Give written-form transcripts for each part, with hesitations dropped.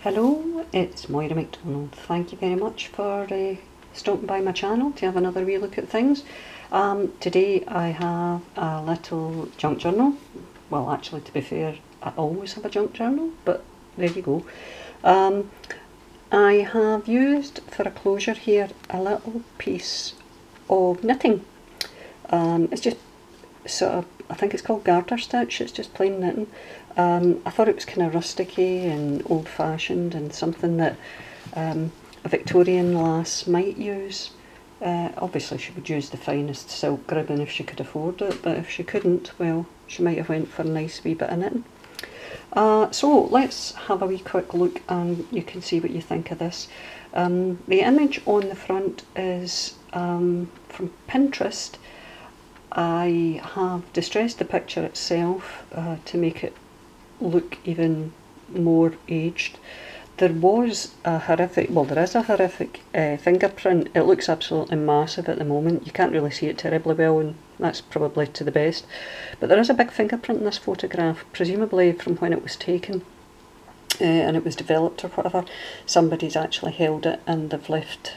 Hello, it's Moira McDonald. Thank you very much for stopping by my channel to have another wee look at things. Today I have a little junk journal. Well, actually, to be fair, I always have a junk journal, but there you go. I have used for a closure here a little piece of knitting. It's just sort of, I think it's called garter stitch, it's just plain knitting. I thought it was kind of rusticy and old-fashioned and something that a Victorian lass might use. Obviously she would use the finest silk ribbon if she could afford it, but if she couldn't, well, she might have went for a nice wee bit of knitting. So let's have a wee quick look and you can see what you think of this. The image on the front is from Pinterest. I have distressed the picture itself to make it look even more aged. There was a horrific, well there is a horrific fingerprint. It looks absolutely massive at the moment. You can't really see it terribly well and that's probably to the best. But there is a big fingerprint in this photograph, presumably from when it was taken and it was developed or whatever. Somebody's actually held it and they've left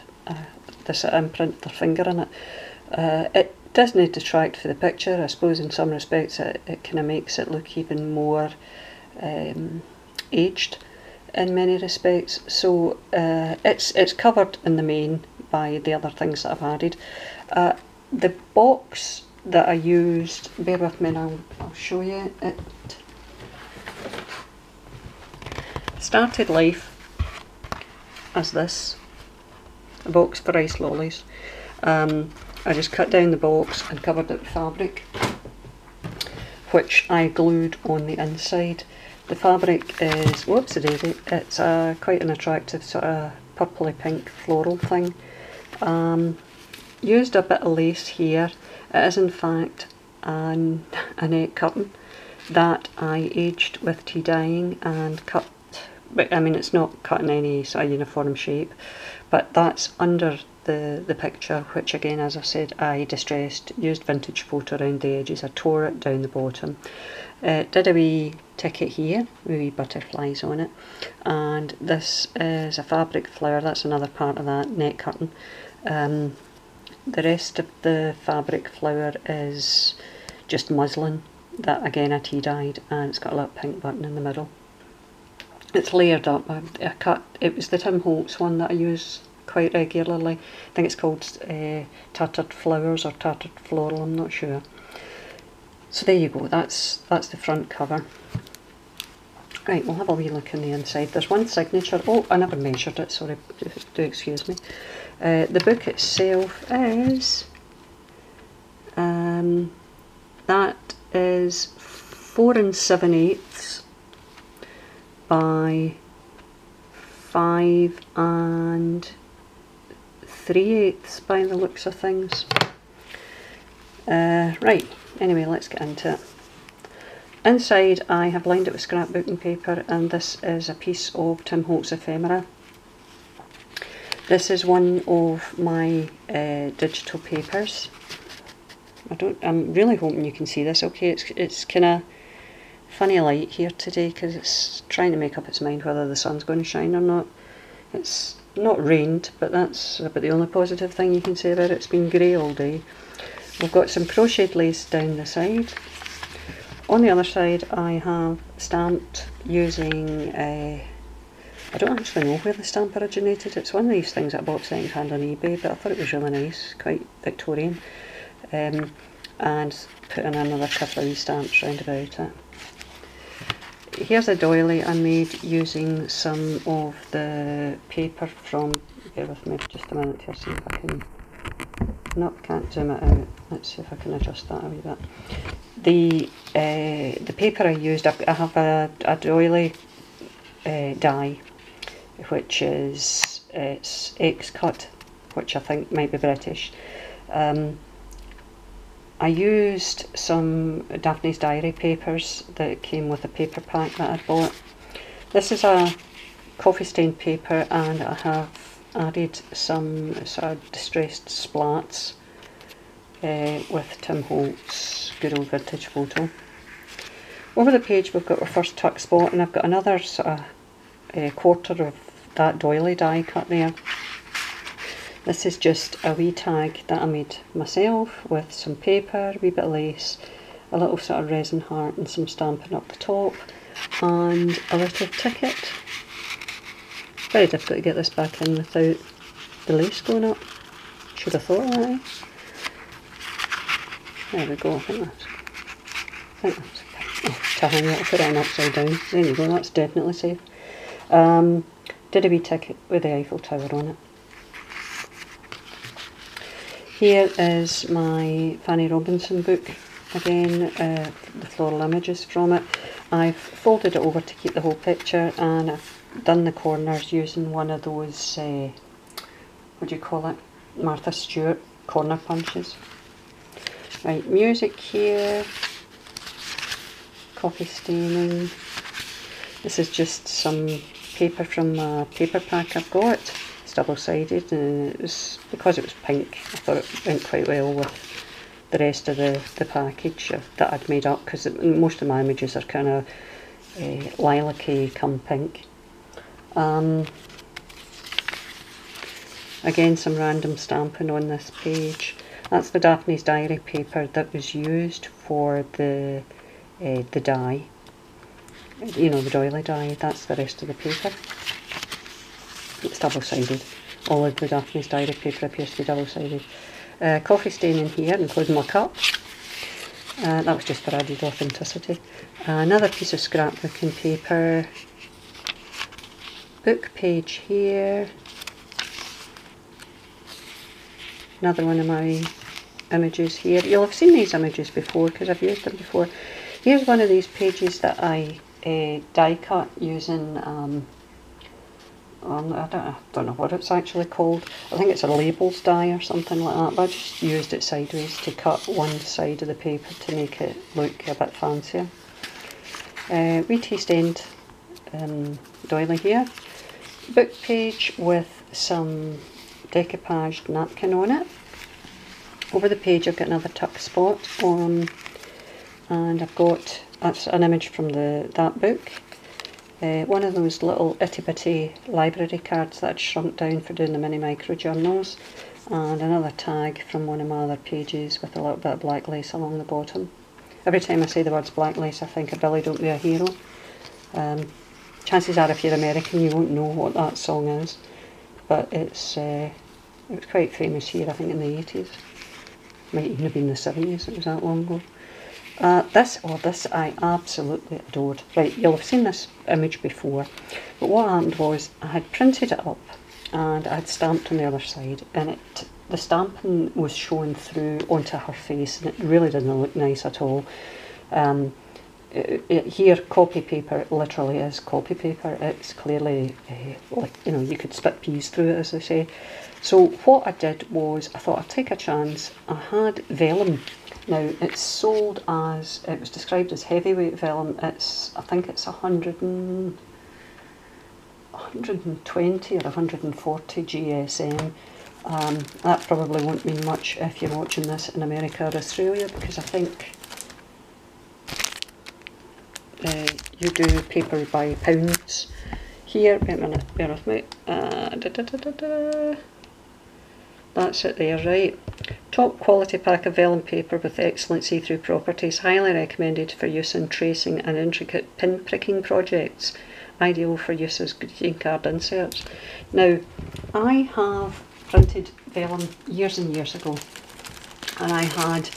this imprint, their finger in it. It doesn't detract for the picture. I suppose in some respects it kind of makes it look even more aged in many respects. So it's covered in the main by the other things that I've added. The box that I used, bear with me now, I'll show you it. Started life as this, a box for ice lollies. I just cut down the box and covered it with fabric, which I glued on the inside. The fabric is, whoopsie daisy, it's quite an attractive sort of purpley pink floral thing. Used a bit of lace here. It is in fact a net curtain that I aged with tea dyeing and cut, but I mean it's not cut in any sort of uniform shape, but that's under the picture, which again, as I said, I distressed, used vintage photo around the edges. I tore it down the bottom, did a wee ticket here with wee butterflies on it, and this is a fabric flower. That's another part of that net curtain. The rest of the fabric flower is just muslin that again I tea dyed, and it's got a little pink button in the middle. It's layered up. I cut, it was the Tim Holtz one that I use quite regularly. I think it's called Tattered Flowers or Tattered Floral, I'm not sure. So there you go, that's the front cover. Right, we'll have a wee look in the inside. There's one signature. Oh, I never measured it, sorry, do excuse me. The book itself is, that is 4 7/8 by 5 3/8 by the looks of things. Right, anyway, let's get into it. Inside I have lined it with scrapbooking paper, and this is a piece of Tim Holtz ephemera. This is one of my digital papers. I'm really hoping you can see this okay. It's kind of funny light here today because it's trying to make up its mind whether the sun's going to shine or not. It's not rained, but that's about the only positive thing you can say about it. It's been grey all day. We've got some crocheted lace down the side. On the other side I have stamped using, I don't actually know where the stamp originated. It's one of these things that I bought second hand on eBay, but I thought it was really nice, quite Victorian. And put in another couple of these stamps round about it. Here's a doily I made using some of the paper from, bear with me just a minute here, see if I can, no, can't zoom it out. Let's see if I can adjust that a wee bit. The paper I used, I have a doily die, which is, it's X-cut, which I think might be British. I used some Daphne's Diary papers that came with a paper pack that I bought. This is a coffee stained paper, and I have added some sort of distressed splats with Tim Holtz good old vintage photo. Over the page we've got our first tuck spot, and I've got another sort of quarter of that doily die cut there. This is just a wee tag that I made myself with some paper, a wee bit of lace, a little sort of resin heart and some stamping up the top, and a little ticket. Very difficult to get this back in without the lace going up. Should have thought of that. There we go, I think that's to hang it, I'll put it in upside down. There you go, that's definitely safe. Did a wee ticket with the Eiffel Tower on it. Here is my Fanny Robinson book. Again, the floral images from it. I've folded it over to keep the whole picture, and I've done the corners using one of those, what do you call it, Martha Stewart corner punches. Right, music here, coffee staining. This is just some paper from a paper pack I've got. It's double-sided, and it was, because it was pink, I thought it went quite well with the rest of the package that I'd made up, because most of my images are kind of lilac-y come pink. Again, some random stamping on this page. That's the Daphne's Diary paper that was used for the die. You know, the doily die. That's the rest of the paper. It's double-sided. All of the Daphne's Diary paper appears to be double-sided. Coffee staining here, including my cup. That was just for added authenticity. Another piece of scrapbooking paper. Book page here. Another one of my images here. You'll have seen these images before because I've used them before. Here's one of these pages that I die cut using, I don't know what it's actually called. I think it's a labels die or something like that, but I just used it sideways to cut one side of the paper to make it look a bit fancier. Wee tea stained doily here. Book page with some decoupaged napkin on it. Over the page I've got another tuck spot on, and I've got, that's an image from that book. One of those little itty bitty library cards that I'd shrunk down for doing the mini micro journals, and another tag from one of my other pages with a little bit of black lace along the bottom. Every time I say the words black lace I think of Billy Don't Be a Hero. Chances are if you're American you won't know what that song is, but it was quite famous here, I think in the 80s. Might even have been the 70s, it was that long ago. This I absolutely adored. Right, you'll have seen this image before, but what happened was I had printed it up and I had stamped on the other side, and the stamping was showing through onto her face, and it really didn't look nice at all. Here, copy paper literally is copy paper. It's clearly like, you know, you could spit peas through it, as they say. So what I did was I thought I'd take a chance. I had vellum. Now it's sold as, it was described as heavyweight vellum. It's, I think it's 120 or 140 GSM. That probably won't mean much if you're watching this in America or Australia, because I think you do paper by pounds. Here, wait a minute, bear with me. That's it there, right. Top quality pack of vellum paper with excellent see-through properties, highly recommended for use in tracing and intricate pin pricking projects, ideal for use as greeting card inserts. Now, I have printed vellum years and years ago, and I had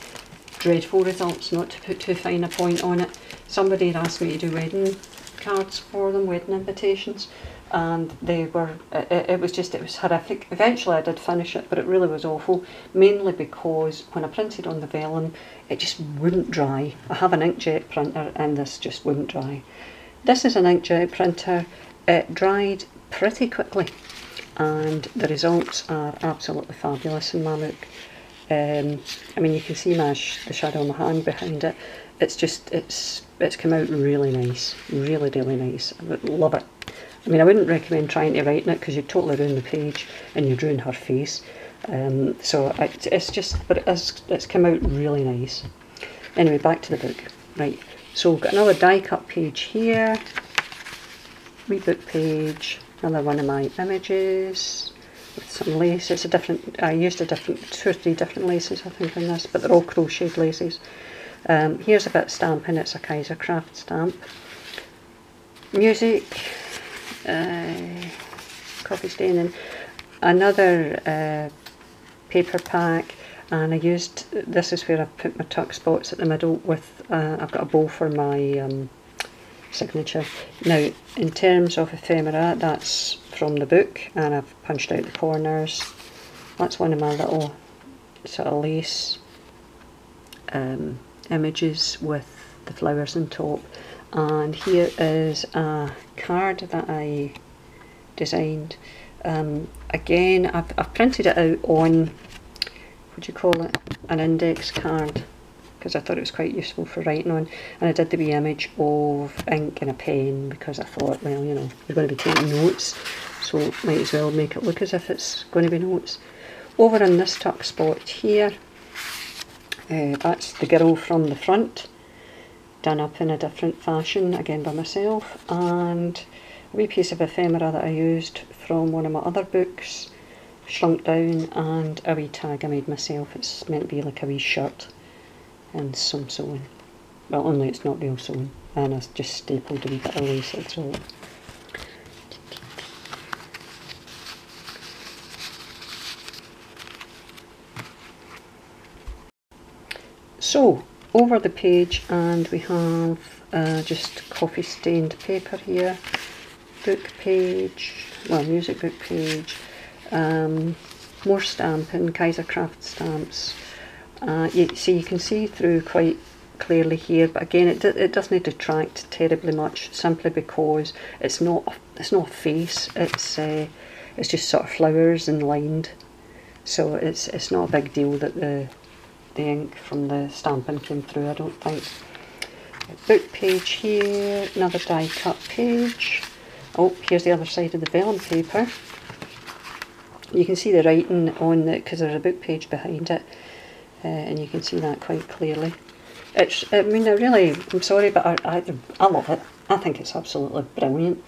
dreadful results, not to put too fine a point on it. Somebody had asked me to do wedding cards for them, wedding invitations, and they were, it was horrific. Eventually I did finish it, but it really was awful, mainly because when I printed on the vellum it just wouldn't dry. I have an inkjet printer and this just wouldn't dry. This is an inkjet printer. It dried pretty quickly and the results are absolutely fabulous in my book. I mean, you can see the shadow on my hand behind it. It's just, it's come out really nice, really, really nice. I would love it. I mean, I wouldn't recommend trying to write in it because you'd totally ruin the page and you'd ruin her face. So it's just, but it's come out really nice. Anyway, back to the book. Right, so we've got another die cut page here. wee book page, another one of my images with some lace. It's a different, I used a different, 2 or 3 different laces I think on this, but they're all crocheted laces. Here's a bit of stamping, it's a Kaisercraft stamp. Music, coffee stain, and another paper pack, and I used, this is where I put my tuck spots at the middle with, I've got a bow for my signature. Now in terms of ephemera, that's from the book and I've punched out the corners. That's one of my little sort of lace images with the flowers on top. And here is a card that I designed. Again, I've printed it out on, what do you call it, an index card, because I thought it was quite useful for writing on, and I did the wee image of ink and a pen because I thought, well, you know, we're going to be taking notes, so might as well make it look as if it's going to be notes. Over on this tuck spot here, that's the girl from the front, done up in a different fashion, again by myself, and a wee piece of ephemera that I used from one of my other books, shrunk down, and a wee tag I made myself. It's meant to be like a wee shirt and some sewing. Well, only it's not real sewing, and I just stapled a wee bit of lace, that's all. So, over the page, and we have just coffee stained paper here, book page, well, music book page, more stamping, Kaisercraft stamps. You can see through quite clearly here, but again it doesn't detract terribly much, simply because it's not a face, it's just sort of flowers and lined, so it's not a big deal that the ink from the stamping came through, I don't think. Book page here, another die cut page. Oh, here's the other side of the vellum paper. You can see the writing on it because there's a book page behind it, and you can see that quite clearly. I mean, I'm sorry, but I love it. I think it's absolutely brilliant.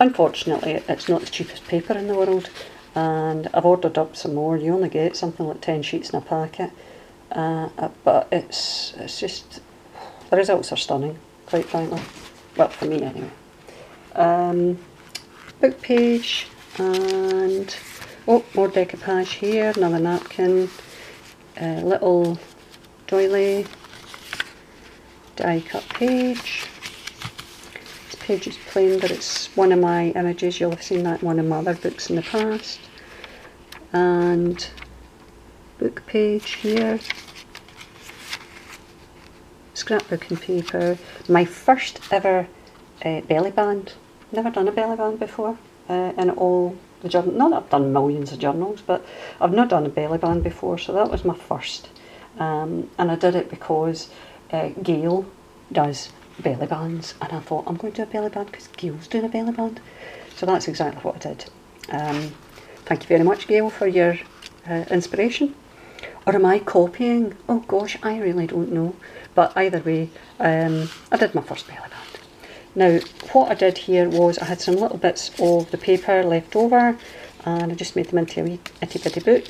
Unfortunately, it's not the cheapest paper in the world, and I've ordered up some more. You only get something like 10 sheets in a packet, but it's just, the results are stunning, quite frankly. Well, for me anyway. Book page, and oh, more decoupage here, another napkin, little doily, die cut page. This page is plain, but it's one of my images. You'll have seen that in one of my other books in the past. And book page here, scrapbook and paper. My first ever belly band. Never done a belly band before in all the journals. Not that I've done millions of journals, but I've not done a belly band before, so that was my first. And I did it because Gail does belly bands, and I thought, I'm going to do a belly band because Gail's doing a belly band. So that's exactly what I did. Thank you very much, Gail, for your inspiration. Or am I copying? Oh gosh, I really don't know. But either way, I did my first belly band. Now, what I did here was I had some little bits of the paper left over, and I just made them into a wee itty bitty book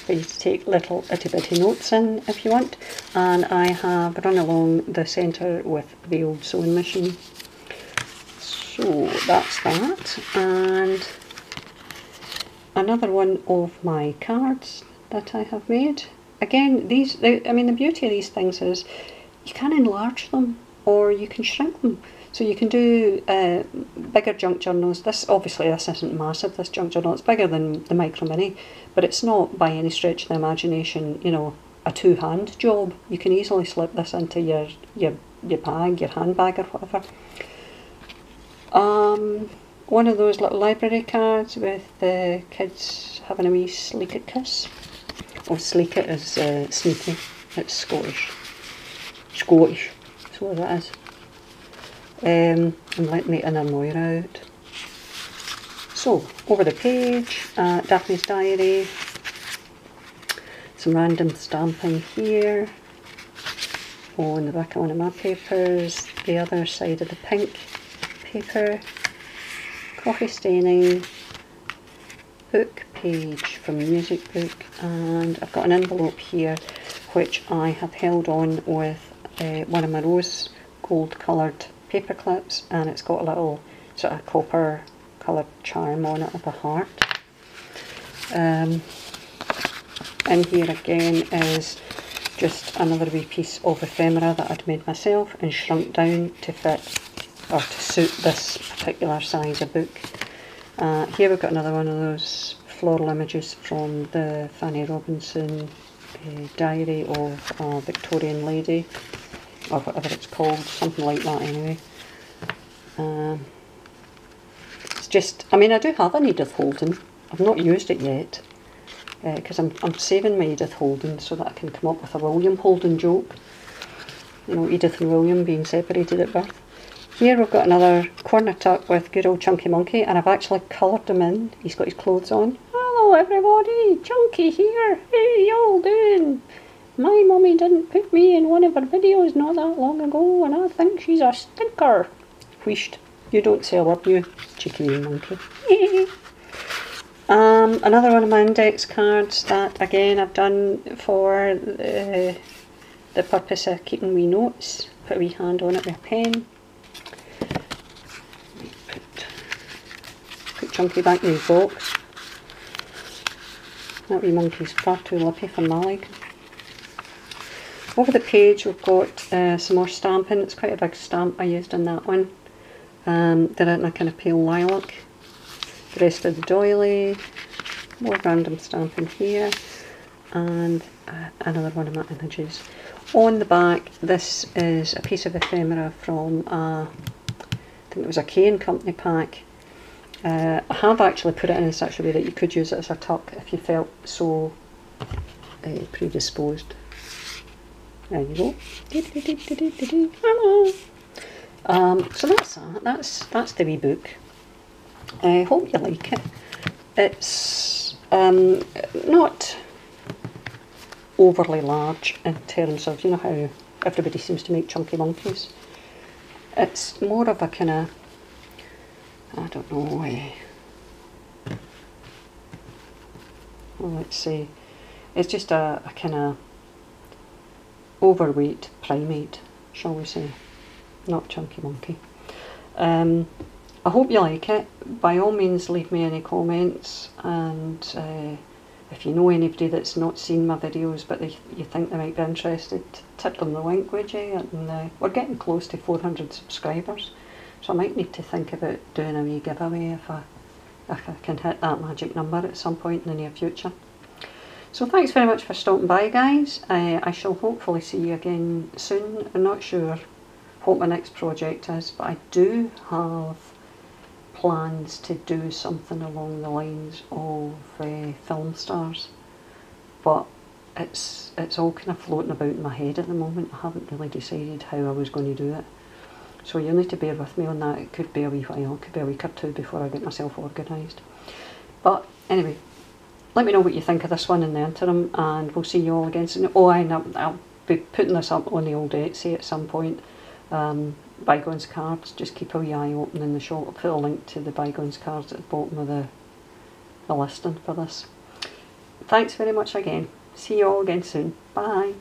for you to take little itty bitty notes in if you want. And I have run along the centre with the old sewing machine. So that's that. And another one of my cards that I have made. Again, I mean, the beauty of these things is you can enlarge them or you can shrink them. So you can do bigger junk journals. This isn't massive, this junk journal. It's bigger than the Micro Mini, but it's not by any stretch of the imagination, you know, a two-hand job. You can easily slip this into your bag, your handbag or whatever. One of those little library cards with the kids having a wee sleek it kiss. Oh, sleek it is sneaky. It's Scottish. Scottish, that's what that is. And letting the inner Moira out. So, over the page, Daphne's diary, some random stamping here, on the back of one of my papers, the other side of the pink paper, coffee staining, book page from music book, and I've got an envelope here which I have held on with one of my rose gold coloured paper clips, and it's got a little sort of copper coloured charm on it of a heart. In here again is just another wee piece of ephemera that I'd made myself and shrunk down to fit or to suit this particular size of book. Here we've got another one of those floral images from the Fanny Robinson diary of a Victorian lady, or whatever it's called, something like that anyway. It's just, I mean, I do have an Edith Holden. I've not used it yet because I'm saving my Edith Holden so that I can come up with a William Holden joke. You know, Edith and William being separated at birth. Here we've got another corner tuck with good old Chunky Monkey, and I've actually coloured him in. He's got his clothes on. Hello everybody, Chunky here. Hey, y'all doing? My mummy didn't put me in one of her videos not that long ago, and I think she's a stinker. Wheeshed. You don't say a word, you cheeky wee monkey. Another one of my index cards that again I've done for the purpose of keeping wee notes. Put a wee hand on it with a pen. Put Chunky back in his box. That wee monkey's far too lippy for my liking. Over the page we've got some more stamping. It's quite a big stamp I used on that one. Did it in a kind of pale lilac. The rest of the doily, more random stamping here, and another one of my images. On the back, this is a piece of ephemera from I think it was a K & Company pack. I have actually put it in such a way that you could use it as a tuck if you felt so predisposed. There you go. So that's that. That's the wee book. I hope you like it. It's not overly large in terms of, you know how everybody seems to make chunky monkeys. It's more of a kind of, I don't know, well, let's say, it's just a kind of overweight primate, shall we say, not chunky monkey. I hope you like it. By all means leave me any comments, and if you know anybody that's not seen my videos but you think they might be interested, tip them the link, would you? And we're getting close to 400 subscribers, so I might need to think about doing a wee giveaway if I can hit that magic number at some point in the near future. So thanks very much for stopping by, guys. I shall hopefully see you again soon. I'm not sure what my next project is, but I do have plans to do something along the lines of film stars, but it's all kind of floating about in my head at the moment. I haven't really decided how I was going to do it, so you'll need to bear with me on that. It could be a wee while, it could be a week or two before I get myself organised. But anyway, let me know what you think of this one in the interim, and we'll see you all again soon. Oh, I'll be putting this up on the old Etsy at some point. BygonesCards, just keep a wee eye open in the shop. I'll put a link to the BygonesCards at the bottom of the listing for this. Thanks very much again. See you all again soon. Bye.